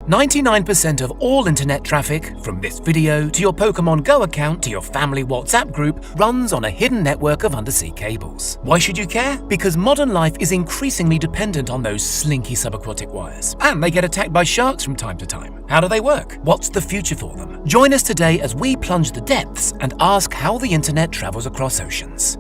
99% of all internet traffic, from this video to your Pokemon Go account to your family WhatsApp group, runs on a hidden network of undersea cables. Why should you care? Because modern life is increasingly dependent on those slinky subaquatic wires. And they get attacked by sharks from time to time. How do they work? What's the future for them? Join us today as we plunge the depths and ask how the internet travels across oceans.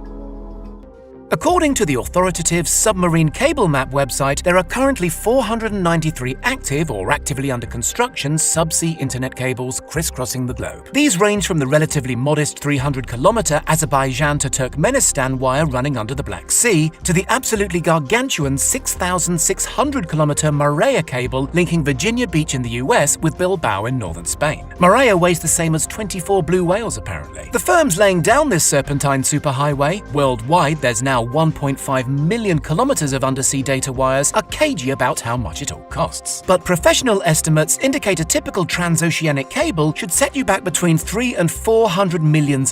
According to the authoritative Submarine Cable Map website, there are currently 493 active or actively under construction subsea internet cables crisscrossing the globe. These range from the relatively modest 300-kilometer Azerbaijan to Turkmenistan wire running under the Black Sea, to the absolutely gargantuan 6,600-kilometer Marea cable linking Virginia Beach in the US with Bilbao in northern Spain. Marea weighs the same as 24 blue whales, apparently. The firms laying down this serpentine superhighway, worldwide there's now 1.5 million kilometers of undersea data wires, are cagey about how much it all costs. But professional estimates indicate a typical transoceanic cable should set you back between $300 and $400 million,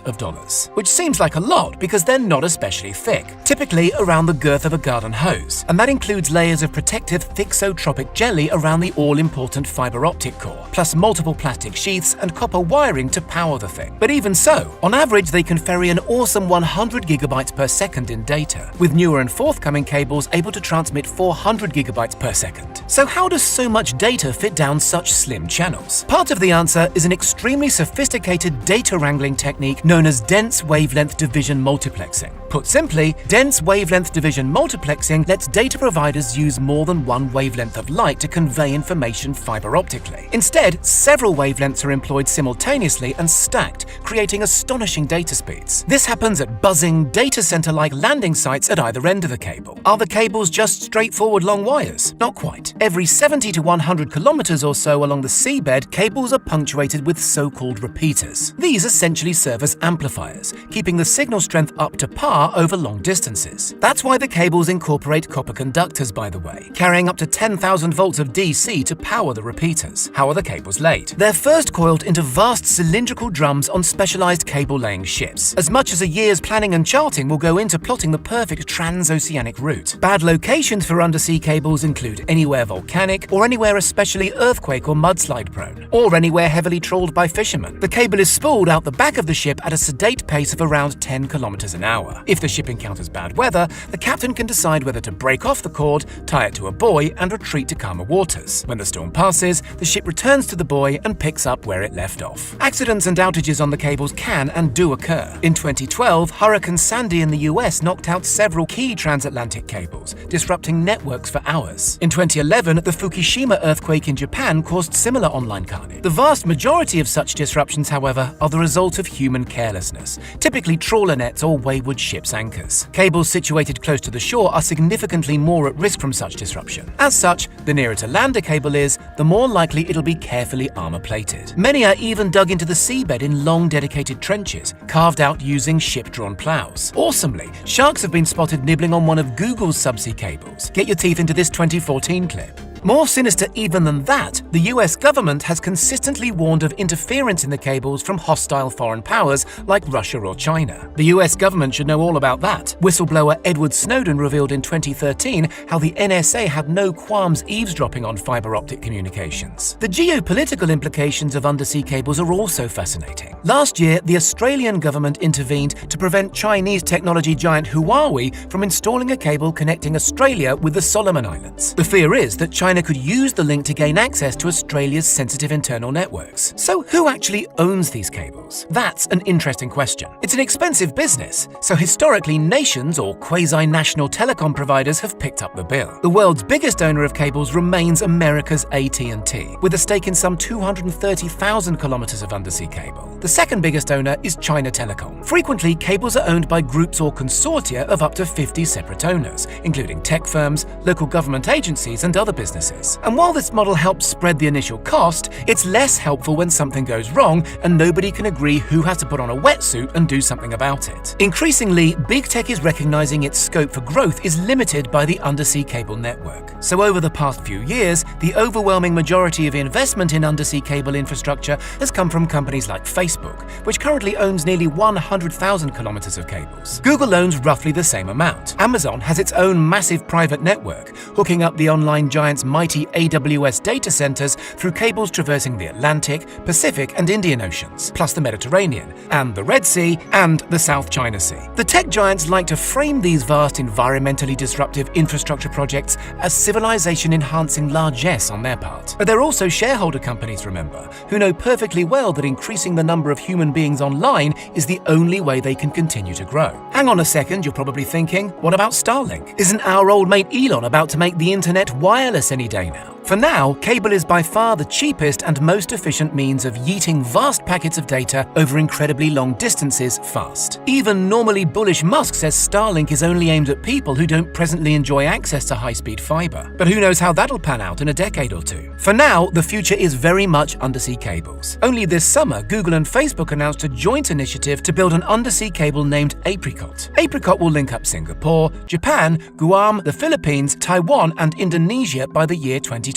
which seems like a lot because they're not especially thick, typically around the girth of a garden hose, and that includes layers of protective thixotropic jelly around the all-important fiber optic core, plus multiple plastic sheaths and copper wiring to power the thing. But even so, on average they can ferry an awesome 100 gigabytes per second in data, with newer and forthcoming cables able to transmit 400 gigabytes per second. So how does so much data fit down such slim channels? Part of the answer is an extremely sophisticated data wrangling technique known as dense wavelength division multiplexing. Put simply, dense wavelength division multiplexing lets data providers use more than one wavelength of light to convey information fiber optically. Instead, several wavelengths are employed simultaneously and stacked, creating astonishing data speeds. This happens at buzzing, data center-like landing sites at either end of the cable. Are the cables just straightforward long wires? Not quite. Every 70 to 100 kilometers or so along the seabed, cables are punctuated with so-called repeaters. These essentially serve as amplifiers, keeping the signal strength up to par over long distances. That's why the cables incorporate copper conductors, by the way, carrying up to 10,000 volts of DC to power the repeaters. How are the cables laid? They're first coiled into vast cylindrical drums on specialized cable-laying ships. As much as a year's planning and charting will go into plotting the perfect transoceanic route. Bad locations for undersea cables include anywhere volcanic, or anywhere especially earthquake or mudslide prone, or anywhere heavily trawled by fishermen. The cable is spooled out the back of the ship at a sedate pace of around 10 kilometers an hour. If the ship encounters bad weather, the captain can decide whether to break off the cord, tie it to a buoy, and retreat to calmer waters. When the storm passes, the ship returns to the buoy and picks up where it left off. Accidents and outages on the cables can and do occur. In 2012, Hurricane Sandy in the US knocked out several key transatlantic cables, disrupting networks for hours. In 2011, the Fukushima earthquake in Japan caused similar online carnage. The vast majority of such disruptions, however, are the result of human carelessness, typically trawler nets or wayward ship's anchors. Cables situated close to the shore are significantly more at risk from such disruption. As such, the nearer to land a cable is, the more likely it'll be carefully armor-plated. Many are even dug into the seabed in long dedicated trenches, carved out using ship-drawn plows. Awesomely, sharks have been spotted nibbling on one of Google's subsea cables. Get your teeth into this 2014 clip. More sinister even than that, the US government has consistently warned of interference in the cables from hostile foreign powers like Russia or China. The US government should know all about that. Whistleblower Edward Snowden revealed in 2013 how the NSA had no qualms eavesdropping on fiber optic communications. The geopolitical implications of undersea cables are also fascinating. Last year, the Australian government intervened to prevent Chinese technology giant Huawei from installing a cable connecting Australia with the Solomon Islands. The fear is that China could use the link to gain access to Australia's sensitive internal networks. So who actually owns these cables? That's an interesting question. It's an expensive business, so historically nations or quasi-national telecom providers have picked up the bill. The world's biggest owner of cables remains America's AT&T, with a stake in some 230,000 kilometers of undersea cable. The second biggest owner is China Telecom. Frequently, cables are owned by groups or consortia of up to 50 separate owners, including tech firms, local government agencies, and other businesses. And while this model helps spread the initial cost, it's less helpful when something goes wrong and nobody can agree who has to put on a wetsuit and do something about it. Increasingly, big tech is recognizing its scope for growth is limited by the undersea cable network. So over the past few years, the overwhelming majority of investment in undersea cable infrastructure has come from companies like Facebook, which currently owns nearly 100,000 kilometers of cables. Google owns roughly the same amount. Amazon has its own massive private network, hooking up the online giant's its mighty AWS data centers through cables traversing the Atlantic, Pacific, and Indian Oceans, plus the Mediterranean, and the Red Sea, and the South China Sea. The tech giants like to frame these vast environmentally disruptive infrastructure projects as civilization-enhancing largesse on their part. But they're also shareholder companies, remember, who know perfectly well that increasing the number of human beings online is the only way they can continue to grow. Hang on a second, you're probably thinking, what about Starlink? Isn't our old mate Elon about to make the internet wireless any day now? For now, cable is by far the cheapest and most efficient means of yeeting vast packets of data over incredibly long distances fast. Even normally bullish Musk says Starlink is only aimed at people who don't presently enjoy access to high-speed fiber. But who knows how that'll pan out in a decade or two. For now, the future is very much undersea cables. Only this summer, Google and Facebook announced a joint initiative to build an undersea cable named Apricot. Apricot will link up Singapore, Japan, Guam, the Philippines, Taiwan, and Indonesia by the year 2024.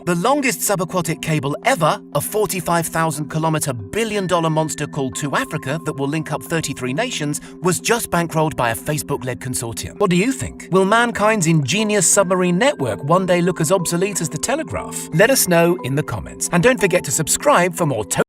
The longest subaquatic cable ever, a 45,000-kilometer billion-dollar monster called To Africa that will link up 33 nations, was just bankrolled by a Facebook-led consortium. What do you think? Will mankind's ingenious submarine network one day look as obsolete as the telegraph? Let us know in the comments. And don't forget to subscribe for more